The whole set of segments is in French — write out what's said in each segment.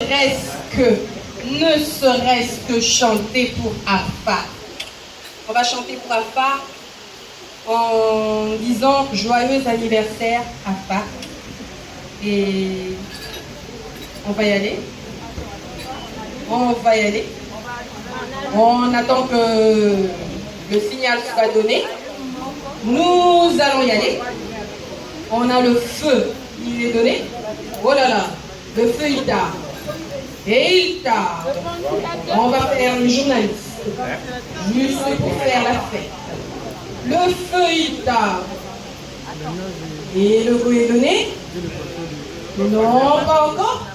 ne serait-ce que chanter pour Alpha. On va chanter pour Alpha en disant joyeux anniversaire Alpha. Et on va y aller. On va y aller. On attend que le signal soit donné. Nous allons y aller. On a le feu, il est donné. Oh là là, le feu il tarde. Et il tarde. On va faire le journaliste. Juste pour faire la fête. Le feu il tarde. Et le goût est donné. Non, pas encore.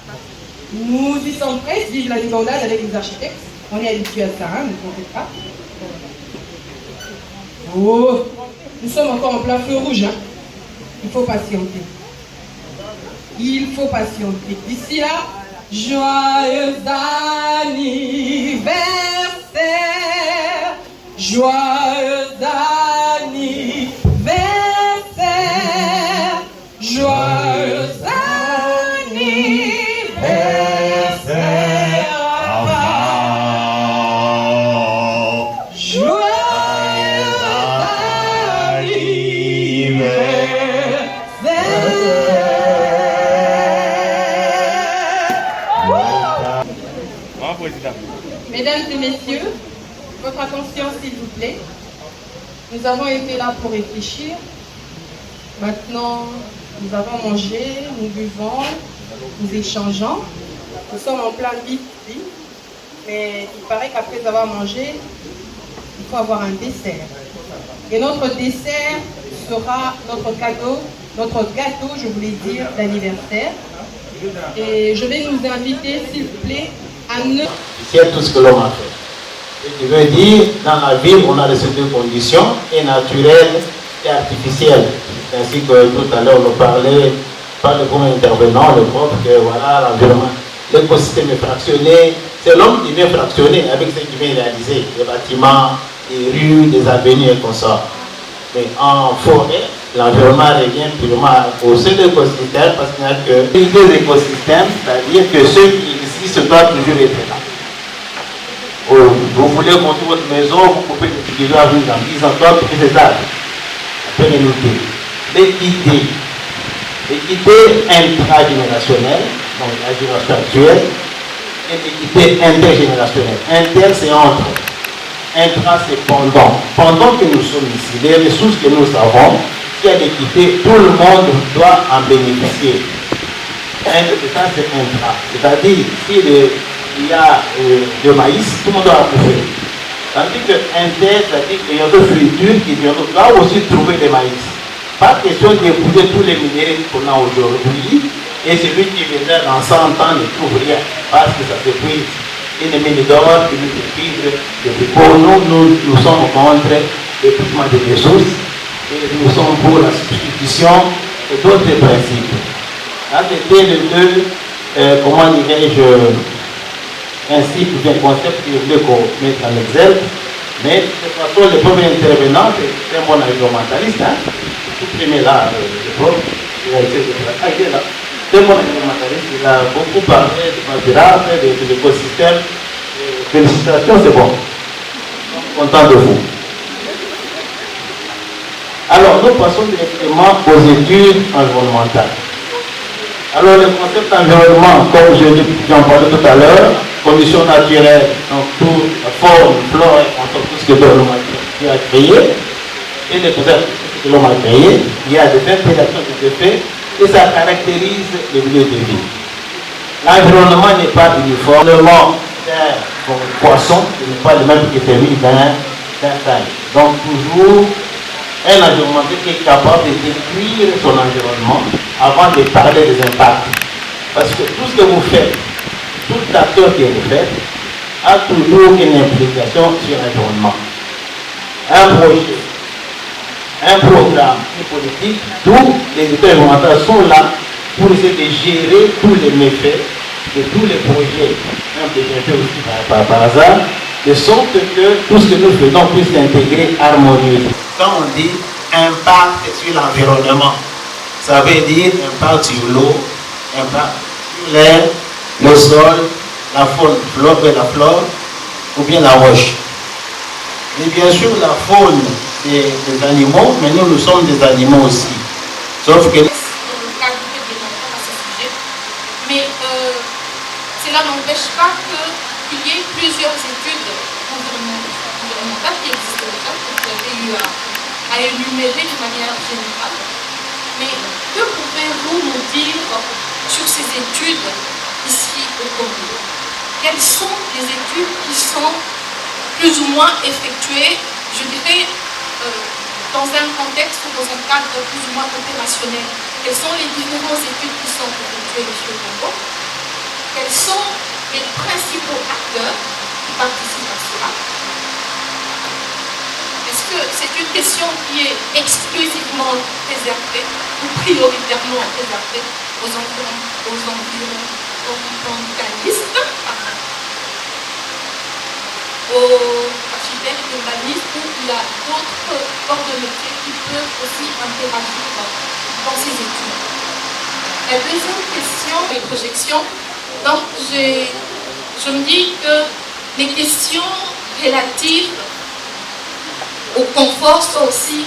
Nous y sommes prêts. Vive la débandade avec les architectes. On est habitués à ça, hein, ne comptez pas. Oh, nous sommes encore en plein feu rouge. Hein. Il faut patienter. Il faut patienter. D'ici là, joyeux anniversaire. Joyeux anniversaire. Joyeux anniversaire. Mesdames et messieurs, votre attention s'il vous plaît. Nous avons été là pour réfléchir. Maintenant, nous avons mangé, nous buvons, nous échangeons. Nous sommes en plein vif, mais il paraît qu'après avoir mangé, il faut avoir un dessert. Et notre dessert sera notre cadeau, notre gâteau, je voulais dire, d'anniversaire. Et je vais nous inviter, s'il vous plaît, à ne... C'est tout ce que l'homme a fait. Ce qui veut dire, dans la vie, on a ces deux conditions, et naturelles et artificielles. Ainsi que tout à l'heure, on parlait par le premier intervenant, le prof, que voilà, l'environnement, l'écosystème est fractionné. C'est l'homme qui vient fractionner avec ce qu'il vient réaliser, les bâtiments, les rues, les avenues et consorts. Mais en forêt, l'environnement revient purement au seul écosystème parce qu'il n'y a que deux écosystèmes, c'est-à-dire que ceux qui existent doivent toujours être là. Vous voulez construire votre maison, vous coupez les petits arbres dans 10 ans, doivent couper ces arbres. Après les noter. L'équité. L'équité intragénérationnelle, donc la génération actuelle, et l'équité intergénérationnelle. Inter, c'est entre. Intra, c'est pendant. Pendant que nous sommes ici, les ressources que nous avons, s'il y a l'équité, tout le monde doit en bénéficier. Ça, c'est intra. C'est-à-dire, s'il y a de maïs, tout le monde doit en bouffer. Tandis que inter, c'est-à-dire qu'il y a d'autres fruitures qui doivent aussi trouver des maïs. Pas question d'épouser tous les minéraux qu'on a aujourd'hui, et celui qui viendra dans 100 ans ne trouve rien, parce que ça s'épuise. Et les mines d'or, les mines de cuivre, pour nous sommes contre l'épuisement des ressources et nous sommes pour la substitution d'autres principes. Là, c'était les deux, comment dirais-je, principes, bien concepts que je voulais qu'on mette en exergue. Mais de toute façon, le premier intervenant, c'est un bon environnementaliste. Hein? Tout premier là, le prof, il a essayé de faire. Ah, il est là. C'est mon environnementaliste, il a beaucoup parlé de Madira, de l'écosystème. Félicitations, c'est bon. Content de vous. Alors, nous passons directement aux études environnementales. Alors, le concept environnement, comme j'en parlais tout à l'heure, conditions naturelles, donc tout, la faune, flore, tout ce que l'homme a créé, et les concepts que l'homme a créé, il y a des interactions qui se font. Et ça caractérise le milieu de vie. L'environnement n'est pas uniforme. Un poisson n'est pas le même que celui d'un taille. Donc toujours, un environnement qui est capable de décrire son environnement avant de parler des impacts. Parce que tout ce que vous faites, tout acteur que vous faites, a toujours une implication sur l'environnement. Un projet, un programme, une politique, tous les états environnementaux sont là pour essayer de gérer tous les méfaits de tous les projets, même des méfaits aussi par hasard, de sorte que tout ce que nous faisons puisse s'intégrer harmonieusement. Quand on dit impact sur l'environnement, ça veut dire impact sur l'eau, impact sur l'air, le sol, la faune, la flore, ou bien la roche. Et bien sûr, la faune des animaux, mais nous sommes des animaux aussi. Sauf que... Mais cela n'empêche pas qu'il y ait plusieurs études environnementales qui existent déjà, que vous avez eu à énumérer de manière générale. Mais que pouvez-vous nous dire sur ces études ici au Congo? Quelles sont les études qui sont plus ou moins effectuées, je dirais, dans un contexte ou dans un cadre plus ou moins opérationnel? Quelles sont les différentes études qui sont effectuées ici au Congo? Quels sont les principaux acteurs qui participent à cela? Est-ce que c'est une question qui est exclusivement réservée ou prioritairement réservée aux environnementalistes, aux architectes, urbanistes, ou il y a d'autres corps de métier qui peuvent aussi interagir dans ces études? La deuxième question, les projections. Donc, je me dis que les questions relatives au confort sont aussi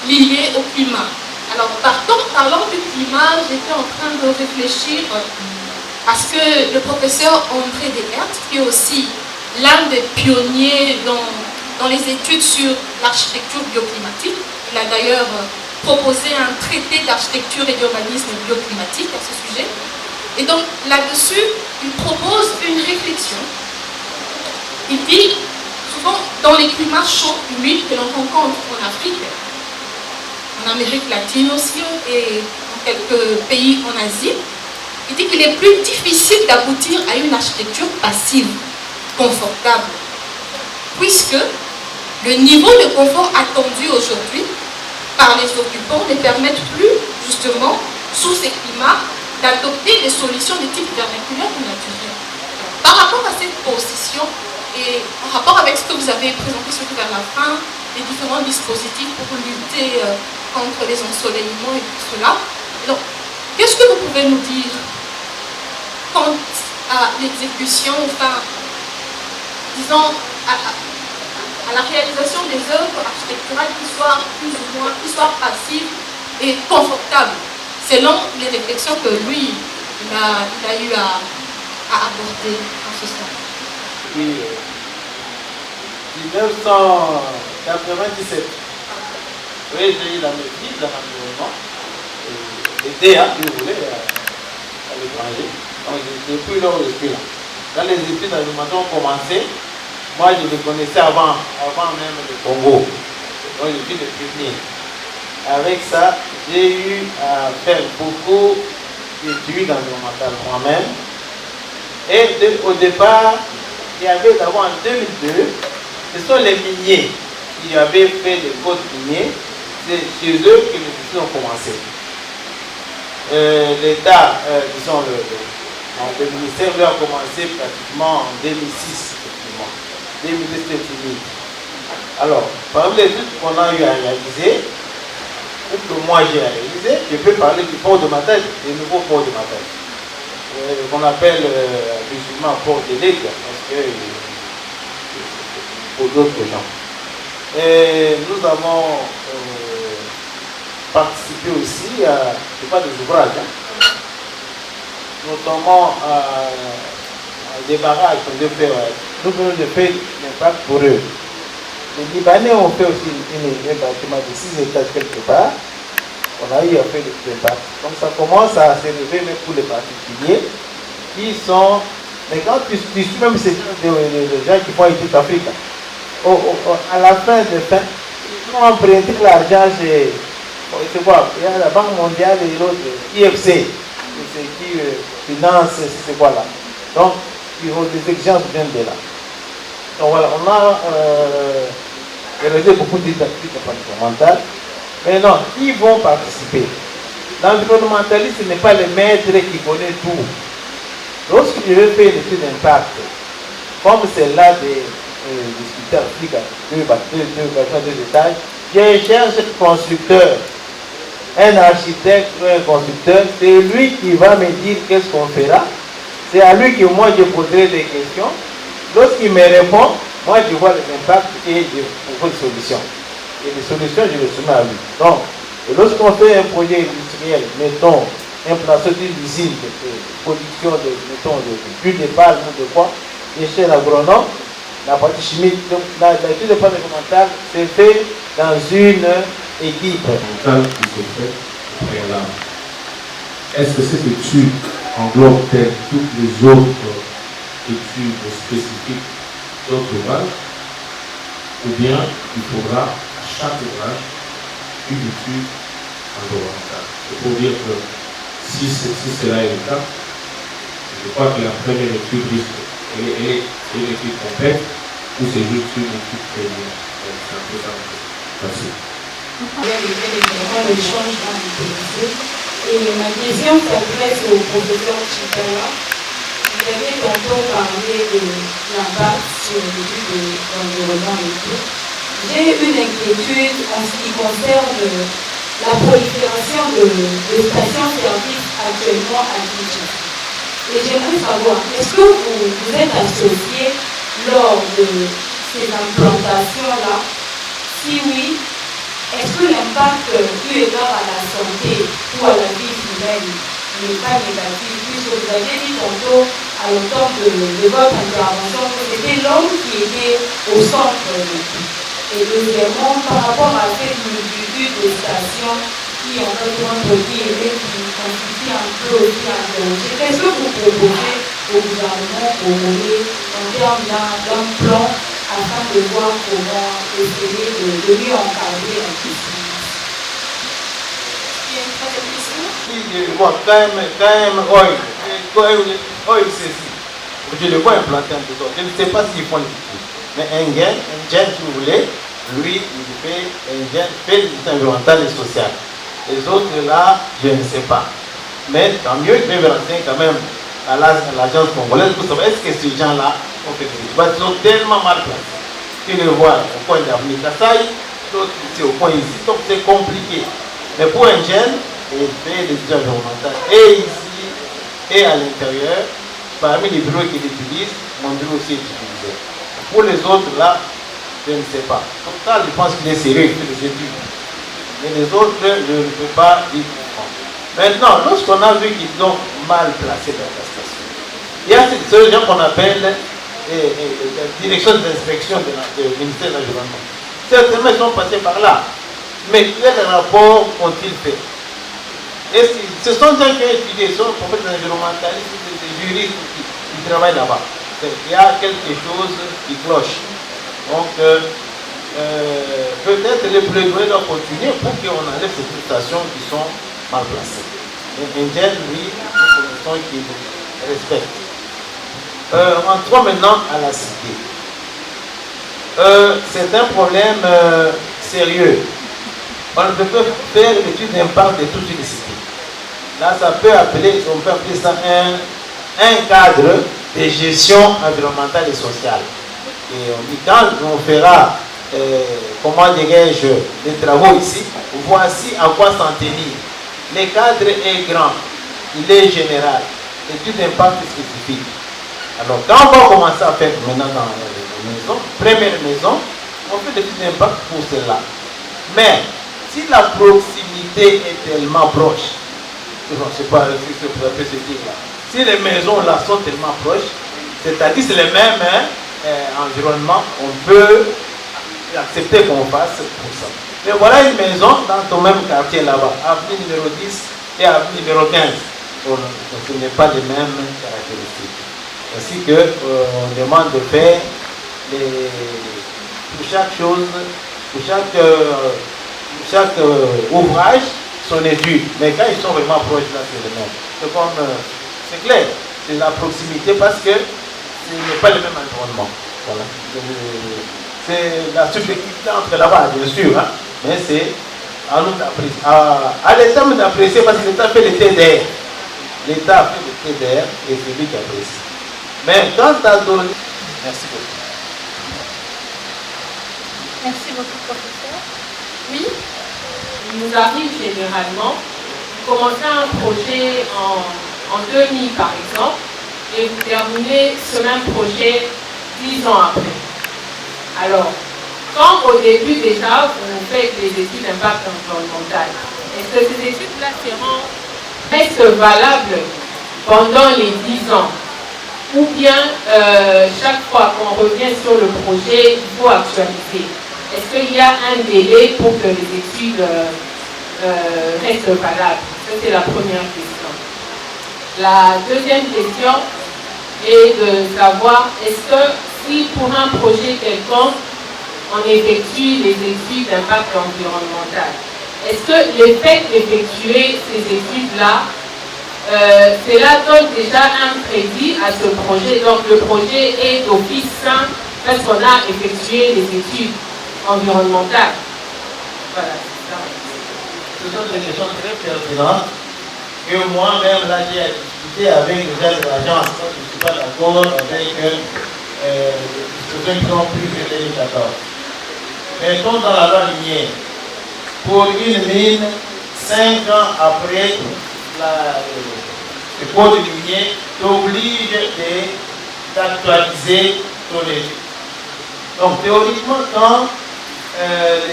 liées au climat. Alors, parlant du climat, j'étais en train de réfléchir parce que le professeur André Dehert, qui est aussi l'un des pionniers dans les études sur l'architecture bioclimatique, il a d'ailleurs proposé un traité d'architecture et d'urbanisme bioclimatique à ce sujet. Et donc, là-dessus, il propose une réflexion. Il dit, souvent, dans les climats chauds, humides que l'on rencontre en Afrique, en Amérique latine aussi, et dans quelques pays en Asie, il dit qu'il est plus difficile d'aboutir à une architecture passive, confortable, puisque le niveau de confort attendu aujourd'hui par les occupants ne permettent plus, justement, sous ces climats, d'adopter des solutions de type vernaculaire ou naturel. Par rapport à cette position et par rapport avec ce que vous avez présenté surtout vers la fin, les différents dispositifs pour lutter contre les ensoleillements et tout cela, donc, qu'est-ce que vous pouvez nous dire quant à l'exécution, enfin, disons, à la réalisation des œuvres architecturales qui soient plus ou moins, qui soient passives et confortables, selon les réflexions que lui, il a eu à aborder en ce sens. Oui, 1997, oui, j'ai eu la maîtrise dans l'environnement, l'été, si vous voulez, à l'étranger. Donc, depuis lors, je suis là. Quand les études d'alimentation ont commencé, moi, je les connaissais avant même le Congo. Donc, je suis le pionnier. Avec ça, j'ai eu à faire beaucoup d'études environnementales moi-même. Et au départ, il y avait d'abord en 2002, ce sont les miniers qui avaient fait des côtes miniers. C'est chez eux que les études ont commencé. L'État, disons, le ministère lui a commencé pratiquement en 2006, effectivement. 2002, c'était fini. Alors, parmi les études qu'on a eu à réaliser, ou que moi j'ai réalisé, je peux parler du port de Matadi, du nouveau port de Matadi, qu'on appelle musulman port de l'État, parce que pour d'autres gens. Et nous avons participé aussi à, je sais pas, des ouvrages, notamment à des barrages qu'on devait faire. Nous venons de faire l'impact pour eux. Les Libanais ont fait aussi un bâtiment de 6 étages quelque part. On a eu à faire l'impact. Donc ça commence à s'élever même pour les particuliers qui sont. Mais quand tu suis même ces gens qui font études d'Afrique, à la fin de fin, ils ont emprunté l'argent chez. C'est quoi? Il y a la Banque mondiale et l'autre, IFC, c'est qui finance, c'est quoi là. Donc, ils ont des exigences bien de là. Donc voilà, on a réalisé beaucoup d'activités environnementales. Mais non, ils vont participer. L'environnementaliste n'est pas le maître qui connaît tout. Lorsque je vais faire une étude d'impact, comme celle-là des discuteurs Afrique, deux bâtiments, 2 étages, je cherche un constructeur, un architecte ou un constructeur, c'est lui qui va me dire qu'est-ce qu'on fera. c'est à lui que moi je poserai des questions. Lorsqu'il me répond, moi je vois les impacts et je propose des solutions. Et les solutions, je les soumets à lui. Donc, lorsqu'on fait un projet industriel, mettons, implantation d'une usine de production d'huile de palme ou de quoi, et chez l'agronome, la partie chimique, donc l'étude de palme environnementale, c'est fait dans une équipe. Qui se fait au préalable. Est-ce que cette étude englobe toutes les autres études spécifiques d'autres ouvrages, ou bien il faudra à chaque ouvrage une étude environnementale? C'est pour dire que si cela est le cas, je crois que la première étude risque, elle est une étude complète, ou c'est juste une étude préliminaire. C'est un peu ça. Merci. L'échange dans les pays. Et ma question s'adresse au professeur Chitala. Vous avez tantôt parlé de l'impact sur l'étude de l'environnement et tout. J'ai une inquiétude en ce qui concerne la prolifération de stations-service actuellement à Kinshasa. Et j'aimerais savoir, est-ce que vous êtes associé lors de ces implantations-là? Si oui, est-ce que l'impact eu égard à la santé ou à la vie humaine n'est pas négatif? Puisque vous avez dit tantôt, à l'entente de votre intervention, que c'était l'homme qui était au centre de tout. Et deuxièmement, par rapport à cette multitude de stations qui ont fait entretenir et qui constituent un peu aussi un danger, qu'est-ce que vous proposez au gouvernement congolais en termes d'un plan afin de voir comment essayer de mieux encadrer la question? Il y a une troisième question. Bon, quand même, ceci. Je le vois implanté un peu. Je ne sais pas s'ils font les études. Mais un gène, si vous voulez, lui, il fait les études environnementales et sociales. Les autres là, je ne sais pas. Mais tant mieux, je vais me renseigner quand même à l'agence congolaise pour savoir est-ce que ces gens-là ont fait des études. Ils sont tellement mal placés. Tu le vois au coin d'Avenue Kassai, l'autre c'est au coin ici, donc c'est compliqué. Mais pour un jeune, il fait des études environnementales. Et ici, et à l'intérieur, parmi les bureaux qu'il utilise, mon bureau aussi est utilisé. Pour les autres là, je ne sais pas. Donc ça, je pense qu'il est sérieux, il fait des études. Mais les autres, je ne peux pas y comprendre. Maintenant, lorsqu'on a vu qu'ils ont mal placé dans la station, il y a ces gens qu'on appelle la direction d'inspection du ministère de l'Environnement. Certainement, ils sont passés par là. Mais quel rapport ont-ils fait? Ce sont des gens qui ont étudié, ils sont professeurs environnementalistes, des juristes qui travaillent là-bas. Il y a quelque chose qui cloche. Donc, peut-être les plaidoyers doivent continuer pour qu'on enlève ces stations qui sont mal placées. Indien, lui, nous connaissons qu'il respecte. Entrons maintenant à la cité. C'est un problème sérieux. On ne peut pas faire l'étude d'impact de toute une cité. Là, on peut appeler ça un cadre de gestion environnementale et sociale. Et on dit quand on fera, comment dirais-je, les travaux ici, voici à quoi s'en tenir. Le cadre est grand, il est général, l'étude d'impact est spécifique. Alors, quand on va commencer à faire maintenant dans les maisons, première maison, on fait l'étude d'impact pour cela. Mais, si la proximité est tellement proche, je ne sais pas si vous pouvez se dire là, si les maisons là sont tellement proches, c'est-à-dire c'est le même environnement, on peut accepter qu'on fasse pour ça. Mais voilà une maison dans ton même quartier là-bas, avenue numéro 10 et avenue numéro 15. Donc, ce n'est pas les mêmes caractéristiques. Ainsi qu'on demande de faire pour chaque chose, pour chaque ouvrage, son étude. Mais quand ils sont vraiment proches, là, c'est le même. C'est comme, c'est clair, c'est la proximité parce que ce n'est pas le même environnement. Voilà. C'est la subjectivité entre là-bas, bien sûr, hein, mais c'est à nous d'apprécier. À l'État d'apprécier parce que l'État fait le TDR. L'État a fait le TDR et c'est lui qui apprécie. Mais quand tu as donné. Merci beaucoup. Merci beaucoup, professeur. Oui. Il nous arrive généralement de commencer un projet en 2000 par exemple, et vous terminez ce même projet 10 ans après. Alors, quand au début déjà vous faites les études d'impact environnemental, est-ce que ces études-là restent valables pendant les 10 ans? Ou bien chaque fois qu'on revient sur le projet, il faut actualiser? Est-ce qu'il y a un délai pour que les études restent valables? Ça, c'est la première question. La deuxième question est de savoir, est-ce que si pour un projet quelconque, on effectue les études d'impact environnemental, est-ce que le fait d'effectuer ces études-là, cela donne déjà un crédit à ce projet? Donc le projet est d'office sain parce qu'on a effectué les études environnementales. Voilà, c'est ça. Ce sont des questions très pertinentes que moi-même, là, j'ai discuté avec les gens de l'agence. Je ne suis pas d'accord avec les discussions qui ont pris en 2014. Mettons dans la loi minière, pour une mine, 5 ans après le code minier t'oblige d'actualiser ton étude. Donc théoriquement, quand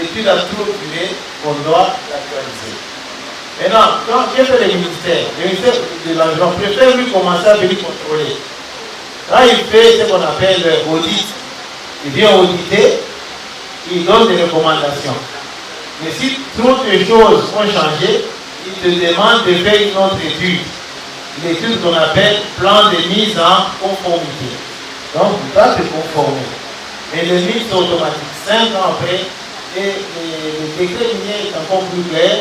l'étude a trop duré, on doit l'actualiser. Maintenant, quand j'ai fait le ministère de l'Environnement préfère lui commencer à venir contrôler. Quand il fait ce qu'on appelle l'audit, il vient auditer, il donne des recommandations. Mais si trop de choses ont changé, il te demande de faire une autre étude. L'étude qu'on appelle plan de mise en conformité. Donc, tu dois te conformer. Mais les mises sont automatiques. 5 ans après, et le décret minier est encore plus clair.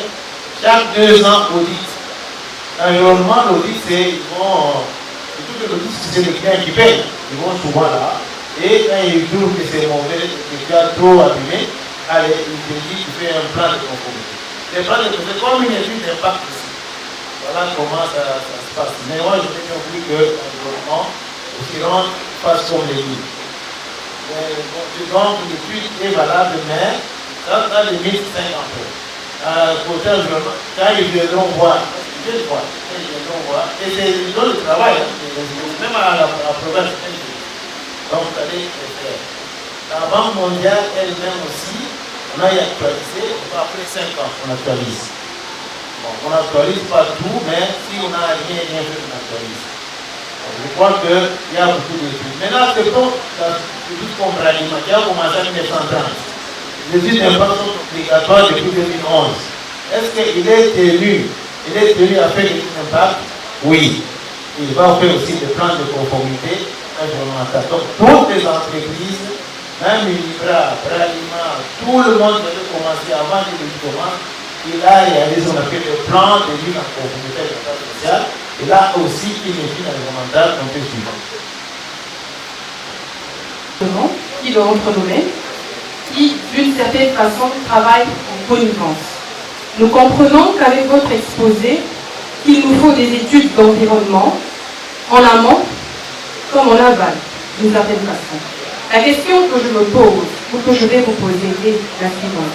Chaque 2 ans, audit. L'environnement, l'audit, c'est les clients qui payent. Ils vont souvent là. Et quand ils trouvent que c'est mauvais, que tu as trop abîmé, allez, ils te disent, tu fais un plan de conformité. Les plans de conformité, comme une étude d'impact ici. Voilà comment ça se passe. Mais moi, je n'ai compris que l'environnement, aussi fasse comme les livres. Donc, l'étude est valable, mais ça a des 1500 ans. Côté environnement, quand ils viendront voir, je le vois, ils viendront voir, et c'est dans le travail, même à la province. Donc, vous allez le faire. La Banque mondiale elle-même aussi, on a actualisé, après 5 ans, on actualise. Bon, on n'actualise pas tout, mais si on n'a rien fait, on actualise. Donc, je crois qu'il y a beaucoup d'études. Maintenant, c'est pour l'étude contre l'aliment qui a commencé en 1930. Les études d'impact sont obligatoires depuis 2011. Est-ce qu'il est tenu à faire l'étude d'impact? Oui. Il va faire aussi des plans de conformité environnementale. Donc, toutes les entreprises, même Unibra, Bralima, tout le monde devait commencer avant que l'étude commence. Il a réalisé ce qu'on appelle le plan de mise en conformité avec l'État social. Et là aussi, une étude environnementale qu'on peut suivre. Qui doit entre nos mains, qui, d'une certaine façon, travaille en connivence. Nous comprenons qu'avec votre exposé, qu'il nous faut des études d'environnement en amont comme en aval, d'une certaine façon. La question que je me pose, ou que je vais vous poser, est la suivante.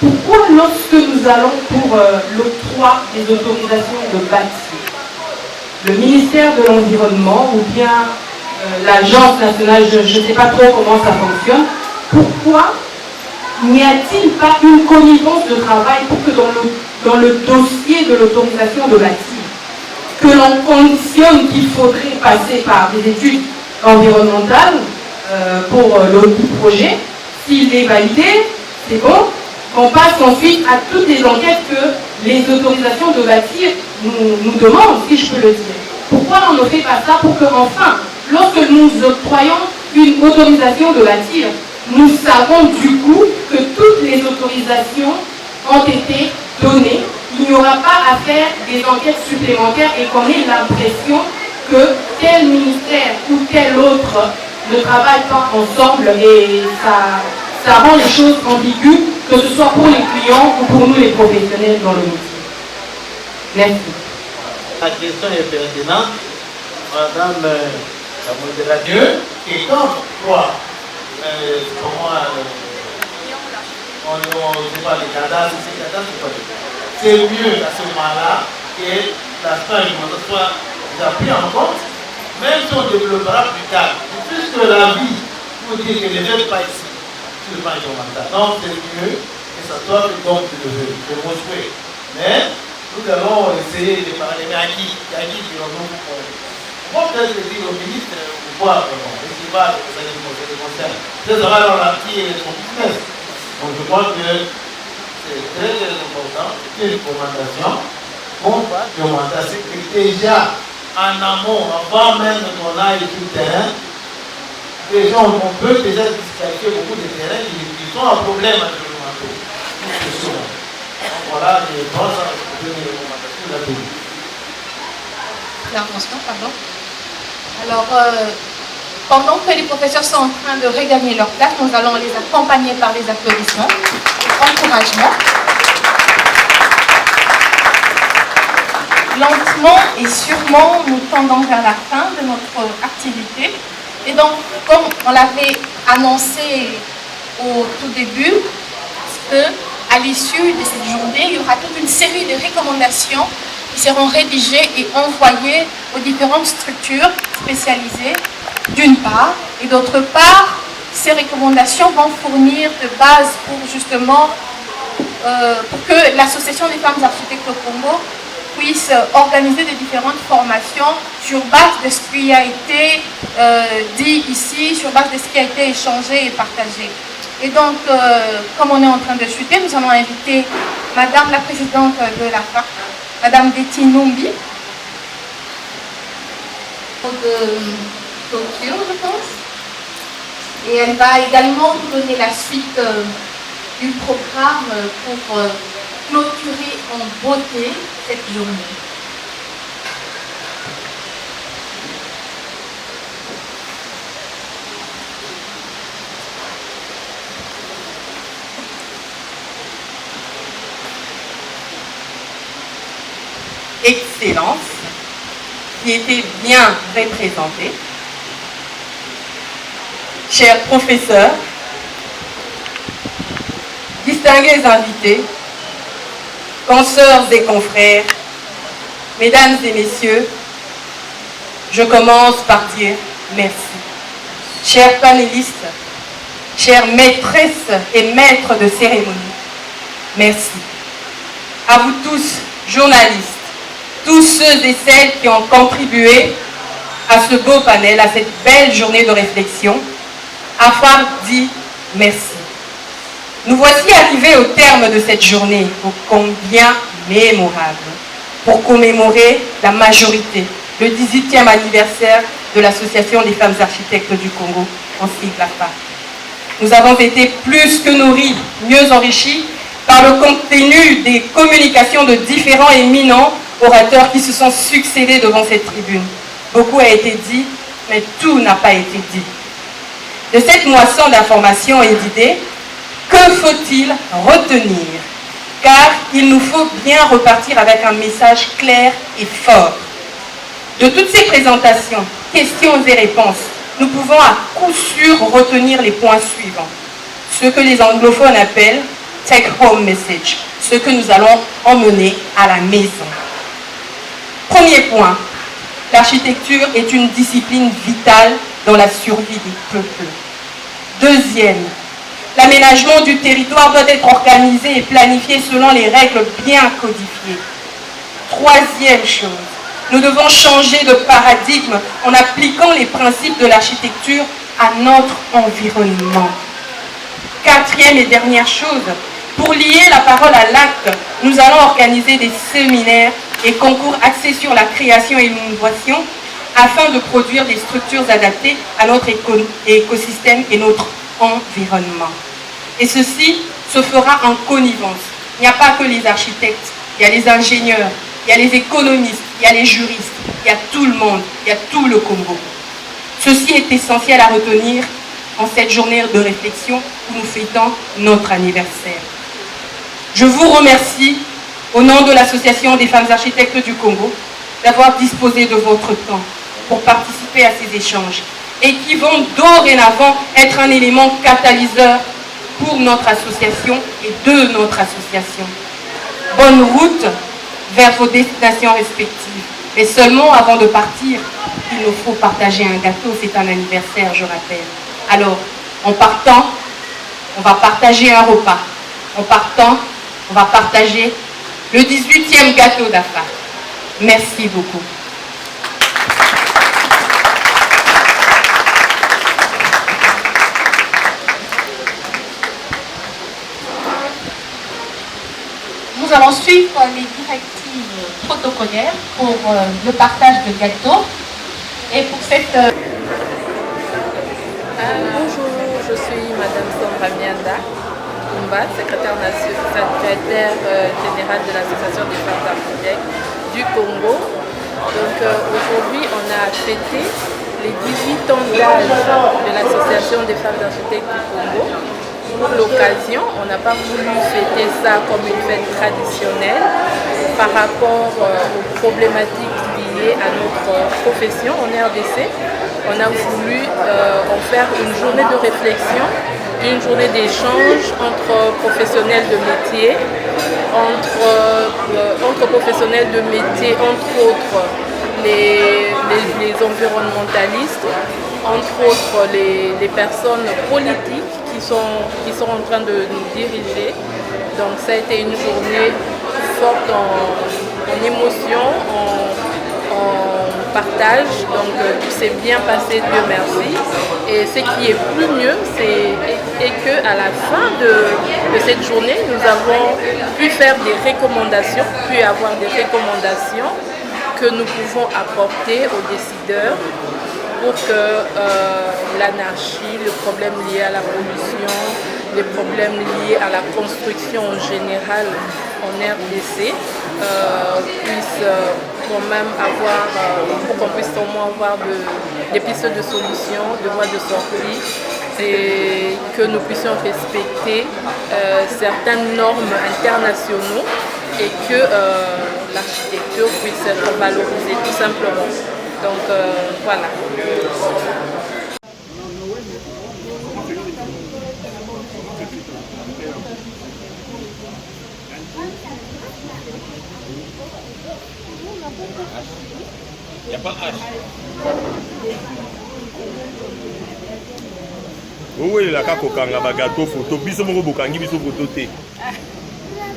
Pourquoi, lorsque nous allons pour l'octroi des autorisations de bâtir, le ministère de l'Environnement ou bien l'Agence nationale, je ne sais pas trop comment ça fonctionne, pourquoi n'y a-t-il pas une connivence de travail pour que dans le dossier de l'autorisation de bâtir, que l'on conditionne qu'il faudrait passer par des études environnementales pour le projet, s'il est validé, c'est bon. On passe ensuite à toutes les enquêtes que les autorisations de bâtir nous demandent, si je peux le dire. Pourquoi on ne fait pas ça pour que, enfin, lorsque nous octroyons une autorisation de bâtir, nous savons du coup que toutes les autorisations ont été données. Il n'y aura pas à faire des enquêtes supplémentaires et qu'on ait l'impression que tel ministère ou tel autre ne travaille pas ensemble et ça rend les choses ambiguës, que ce soit pour les clients ou pour nous les professionnels dans le métier. Merci. La question est pertinente, Madame la modératrice. Et quand quoi on ne sait pas les cadavres, c'est mieux à ce moment-là que l'aspect alimentaire soit déjà pris en compte même si on développera plus tard, puisque la vie vous dit que ne faites pas ici, sur le plan environnemental. Donc c'est mieux que ça soit fait comme tu le veux, c'est mon souhait. Mais nous allons essayer de parler, mais à qui dirons-nous? Moi, peut-être que dire au ministre, ou quoi, mais c'est pas que ça les concerne. Ça sera dans la vie et son business. Donc je crois que c'est très très important, c'est une recommandation. On va demander à ce que déjà en amont, avant même qu'on aille sur le terrain, déjà on peut déjà disqualifier beaucoup de terrains qui sont un problème environnemental. Voilà, je pense à une recommandation de la pays. L'intention, pardon. Alors, pendant que les professeurs sont en train de regagner leur place, nous allons les accompagner par les applaudissements, encouragement. Lentement et sûrement, nous tendons vers la fin de notre activité. Et donc, comme on l'avait annoncé au tout début, qu'à l'issue de cette journée, il y aura toute une série de recommandations qui seront rédigées et envoyées aux différentes structures spécialisées, d'une part, et d'autre part, ces recommandations vont fournir de base pour justement pour que l'Association des femmes architectes au Congo puisse organiser des différentes formations sur base de ce qui a été dit ici, sur base de ce qui a été échangé et partagé. Et donc, comme on est en train de chuter, nous allons inviter Madame la Présidente de la FAC, Madame Betty Numbi, de Tokyo, je pense. Et elle va également nous donner la suite du programme pour clôturer en beauté cette journée. Excellence, qui était bien représentée. Chers professeurs, distingués invités, consoeurs et confrères, mesdames et messieurs, je commence par dire merci. Chers panélistes, chères maîtresses et maîtres de cérémonie, merci. À vous tous, journalistes, tous ceux et celles qui ont contribué à ce beau panel, à cette belle journée de réflexion, AFAR dit merci. Nous voici arrivés au terme de cette journée, ô combien mémorable, pour commémorer la majorité, le 18e anniversaire de l'Association des femmes architectes du Congo, en sigle AFAR. Nous avons été plus que nourris, mieux enrichis par le contenu des communications de différents éminents orateurs qui se sont succédés devant cette tribune. Beaucoup a été dit, mais tout n'a pas été dit. De cette moisson d'informations et d'idées, que faut-il retenir? Car il nous faut bien repartir avec un message clair et fort. De toutes ces présentations, questions et réponses, nous pouvons à coup sûr retenir les points suivants. Ce que les anglophones appellent « take-home message », ce que nous allons emmener à la maison. Premier point, l'architecture est une discipline vitale dans la survie des peuples. Deuxième, l'aménagement du territoire doit être organisé et planifié selon les règles bien codifiées. Troisième chose, nous devons changer de paradigme en appliquant les principes de l'architecture à notre environnement. Quatrième et dernière chose, pour lier la parole à l'acte, nous allons organiser des séminaires et concours axés sur la création et l'innovation afin de produire des structures adaptées à notre écosystème et notre environnement. Et ceci se fera en connivence. Il n'y a pas que les architectes, il y a les ingénieurs, il y a les économistes, il y a les juristes, il y a tout le monde, il y a tout le Congo. Ceci est essentiel à retenir en cette journée de réflexion où nous fêtons notre anniversaire. Je vous remercie au nom de l'Association des femmes architectes du Congo d'avoir disposé de votre temps pour participer à ces échanges et qui vont dorénavant être un élément catalyseur pour notre association et de notre association. Bonne route vers vos destinations respectives. Mais seulement avant de partir, il nous faut partager un gâteau, c'est un anniversaire, je rappelle. Alors, en partant, on va partager un repas. En partant, on va partager le 18e gâteau d'Afar. Merci beaucoup. Nous allons suivre les directives protocolaires pour le partage de gâteaux. Et pour cette... Bonjour, je suis Madame Sandra Mianda Kumba, secrétaire générale de l'Association des femmes architectes du Congo. Donc aujourd'hui, on a fêté les 18 ans d'âge de l'Association des femmes architectes du Congo. Pour l'occasion, on n'a pas voulu fêter ça comme une fête traditionnelle par rapport aux problématiques liées à notre profession en RDC. On a voulu en faire une journée de réflexion, une journée d'échange entre professionnels de métier, entre professionnels de métier, entre autres les environnementalistes, entre autres les personnes politiques qui sont en train de nous diriger. Donc ça a été une journée forte en émotion, en partage. Donc tout s'est bien passé, Dieu merci. Et ce qui est plus mieux, c'est qu'à la fin de cette journée, nous avons pu faire des recommandations, que nous pouvons apporter aux décideurs pour que l'anarchie, les problèmes liés à la pollution, les problèmes liés à la construction en général en RDC puissent quand même avoir, pour qu'on puisse au moins avoir des pistes de solution, de voies de sortie, et que nous puissions respecter certaines normes internationaux et que l'architecture puisse être valorisée tout simplement. Donc voilà. Il n'y a pas H. Oui, la kako kanga bagato photo biso moko bokangi biso photo te.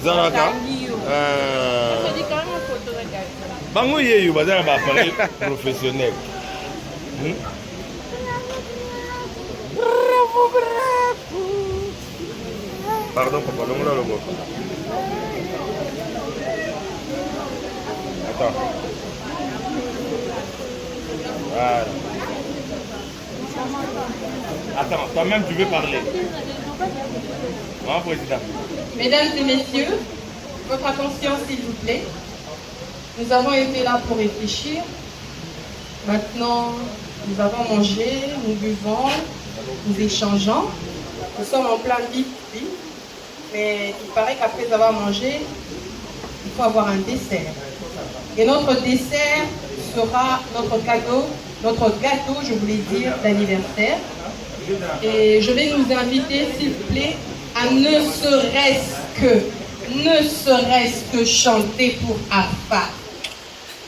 Zanaka. Bango yeyo bazana ba appareil professionnel. Bravo. Pardon, papa, non là le mot. Attends. Voilà. Attends, toi-même tu veux parler. Mon président. Mesdames et messieurs, votre attention s'il vous plaît. Nous avons été là pour réfléchir. Maintenant, nous avons mangé, nous buvons, nous échangeons. Nous sommes en plein vif, mais il paraît qu'après avoir mangé, il faut avoir un dessert. Et notre dessert sera notre cadeau, notre gâteau, je voulais dire, d'anniversaire. Et je vais nous inviter, s'il vous plaît, à ne serait-ce que chanter pour Afar.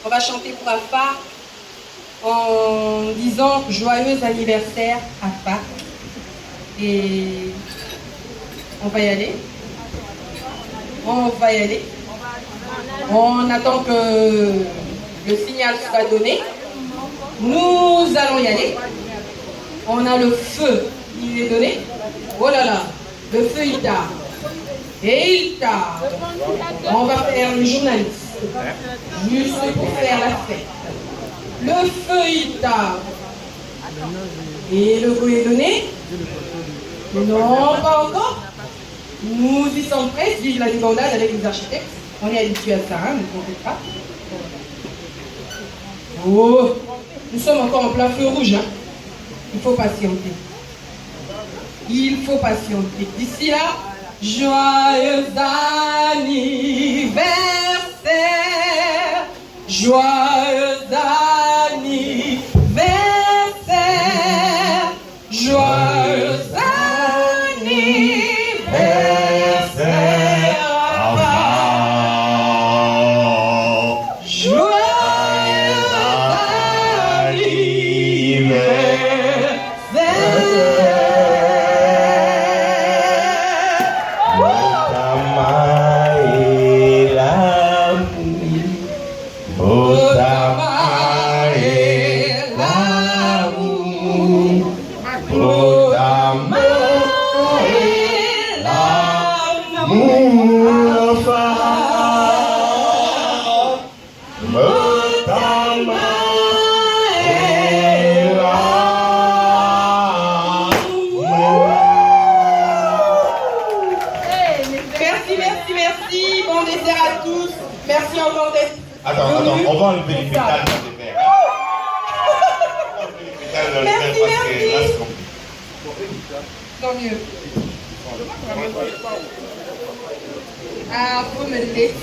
On va chanter pour Afar en disant joyeux anniversaire Afar. Et on va y aller. On attend que le signal soit donné. Nous allons y aller. On a le feu, il est donné. Oh là là, le feu il tarde. Et il tarde. On va faire le journaliste. Juste pour faire la fête. Le feu il tarde. Et le feu est donné. Non, pas encore. Nous y sommes prêts, vive la débandade avec les architectes. On est habitué à ça, hein, ne comptez pas. Oh, nous sommes encore en plein feu rouge. Hein. Il faut patienter. Il faut patienter. D'ici là, joyeux anniversaire. Joyeux anniversaire. Joyeux anniversaire. Joyeux Merci. Bon dessert à tous. Merci encore d'être. Attends, on va enlever les pétales dans les verres. Merci. Tant mieux. Ah, faut me laisser.